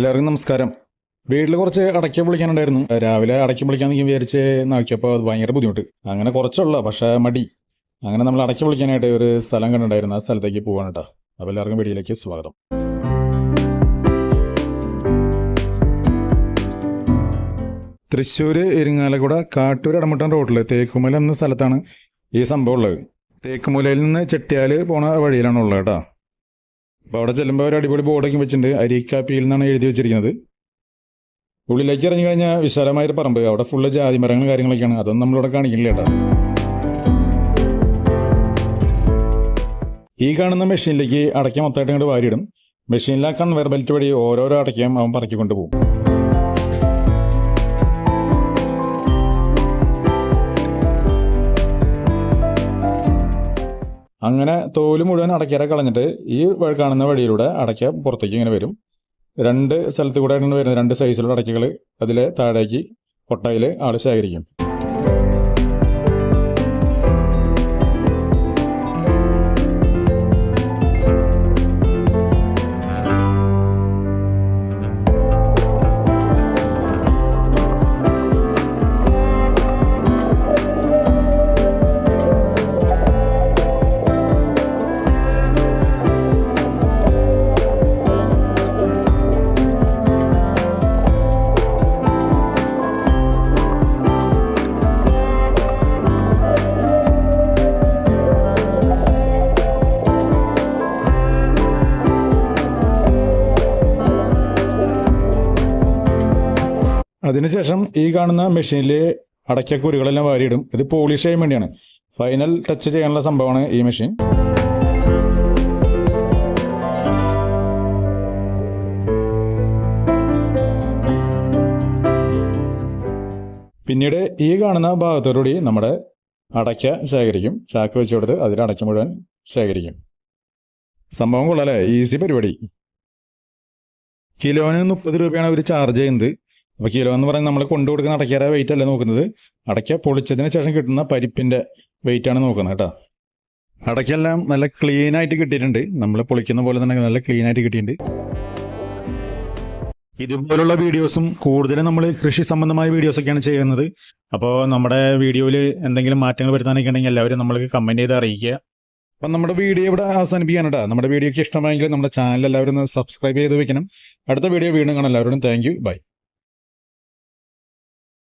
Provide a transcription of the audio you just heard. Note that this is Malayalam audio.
എല്ലാവർക്കും നമസ്കാരം. വീട്ടിൽ കുറച്ച് അടയ്ക്ക പൊളിക്കാനുണ്ടായിരുന്നു. രാവിലെ അടയ്ക്ക പൊളിക്കാന്ന് വിചാരിച്ച് നോക്കിയപ്പോൾ അത് ഭയങ്കര ബുദ്ധിമുട്ട്. അങ്ങനെ കുറച്ചുള്ള പക്ഷേ മടി. അങ്ങനെ നമ്മൾ അടയ്ക്ക പൊളിക്കാനായിട്ട് ഒരു സ്ഥലം കണ്ടിട്ടുണ്ടായിരുന്നു. ആ സ്ഥലത്തേക്ക് പോകാൻ കേട്ടോ. അപ്പോൾ എല്ലാവർക്കും വീഡിയോയിലേക്ക് സ്വാഗതം. തൃശ്ശൂർ ഇരിങ്ങാലക്കുട കാട്ടൂർ അടമുട്ടൻ റോഡിൽ തേക്കുമല എന്ന സ്ഥലത്താണ് ഈ സംഭവം ഉള്ളത്. തേക്കുമലയിൽ നിന്ന് ചെട്ടിയാൽ പോണ വഴിയിലാണ് ഉള്ളത് കേട്ടോ. അപ്പോൾ അവിടെ ചെല്ലുമ്പോൾ ഒരു അടിപൊളി ബോർഡൊക്കെ വെച്ചിട്ടുണ്ട്. അരിക്കാപ്പിയിൽ നിന്നാണ് എഴുതി വെച്ചിരിക്കുന്നത്. ഉള്ളിലേക്ക് ഇറങ്ങി കഴിഞ്ഞാൽ വിശാലമായൊരു പറമ്പ്. അവിടെ ഫുള്ള് ജാതി മരങ്ങളും കാര്യങ്ങളൊക്കെയാണ്. അതൊന്നും നമ്മളിവിടെ കാണിക്കില്ല കേട്ടോ. ഈ കാണുന്ന മെഷീനിലേക്ക് അടയ്ക്ക മൊത്തമായിട്ട് ഇങ്ങോട്ട് വാരിയിടും. മെഷീനിലെ കൺവെയർ ബെൽറ്റ് വഴി ഓരോരോ അടയ്ക്കയും അവൻ പറക്കിക്കൊണ്ട് പോകും. അങ്ങനെ തോല് മുഴുവൻ അടയ്ക്കര കളഞ്ഞിട്ട് ഈ കാണുന്ന വഴിയിലൂടെ അടയ്ക്ക പുറത്തേക്ക് ഇങ്ങനെ വരും. രണ്ട് സ്ഥലത്ത് കൂടെ ആയിട്ടാണ് വരുന്നത്. രണ്ട് സൈസിലുള്ള അടയ്ക്കകൾ അതിൽ താഴേക്ക് കൊട്ടയിൽ ആൾ ശേഖരിക്കും. അതിനുശേഷം ഈ കാണുന്ന മെഷീനിൽ അടയ്ക്കക്കുരുകളെല്ലാം വാരിയിടും. ഇത് പോളിഷ് ചെയ്യാൻ വേണ്ടിയാണ്. ഫൈനൽ ടച്ച് ചെയ്യാനുള്ള സംഭവമാണ് ഈ മെഷീൻ. പിന്നീട് ഈ കാണുന്ന ഭാഗത്തോടുകൂടി നമ്മുടെ അടയ്ക്ക ശേഖരിക്കും. ചാക്ക് വെച്ച് കൊടുത്ത് അതിൽ അടയ്ക്ക മുഴുവൻ ശേഖരിക്കും. സംഭവം കൊള്ളാല്ലേ, ഈസി പരിപാടി. കിലോന് 30 രൂപയാണ് അവർ ചാർജ് ചെയ്യുന്നത്. അപ്പോൾ കിലോ എന്ന് പറയുന്നത് നമ്മൾ കൊണ്ടു കൊടുക്കുന്ന അടയ്ക്കയുടെ വെയിറ്റ് അല്ല നോക്കുന്നത്. അടയ്ക്ക പൊളിച്ചതിന് ശേഷം കിട്ടുന്ന പരിപ്പിൻ്റെ വെയിറ്റാണ് നോക്കുന്നത് കേട്ടോ. അടയ്ക്കെല്ലാം നല്ല ക്ലീനായിട്ട് കിട്ടിയിട്ടുണ്ട്. നമ്മൾ പൊളിക്കുന്ന പോലെ തന്നെ നല്ല ക്ലീനായിട്ട് കിട്ടിയിട്ടുണ്ട്. ഇതുപോലുള്ള വീഡിയോസും കൂടുതലും നമ്മൾ കൃഷി സംബന്ധമായ വീഡിയോസൊക്കെയാണ് ചെയ്യുന്നത്. അപ്പോൾ നമ്മുടെ വീഡിയോയിൽ എന്തെങ്കിലും മാറ്റങ്ങൾ വരുത്താനൊക്കെ ഉണ്ടെങ്കിൽ എല്ലാവരും നമ്മൾക്ക് കമൻറ്റ് ചെയ്ത് അറിയിക്കുക. അപ്പം നമ്മുടെ വീഡിയോ ഇവിടെ അവസാനിപ്പിക്കാൻ കേട്ടോ. നമ്മുടെ വീഡിയോക്ക് ഇഷ്ടമായെങ്കിൽ നമ്മുടെ ചാനൽ എല്ലാവരും ഒന്ന് സബ്സ്ക്രൈബ് ചെയ്ത് വെക്കണം. അടുത്ത വീഡിയോ വീണ്ടും കാണാം. എല്ലാവരോടും താങ്ക് യു, ബൈ.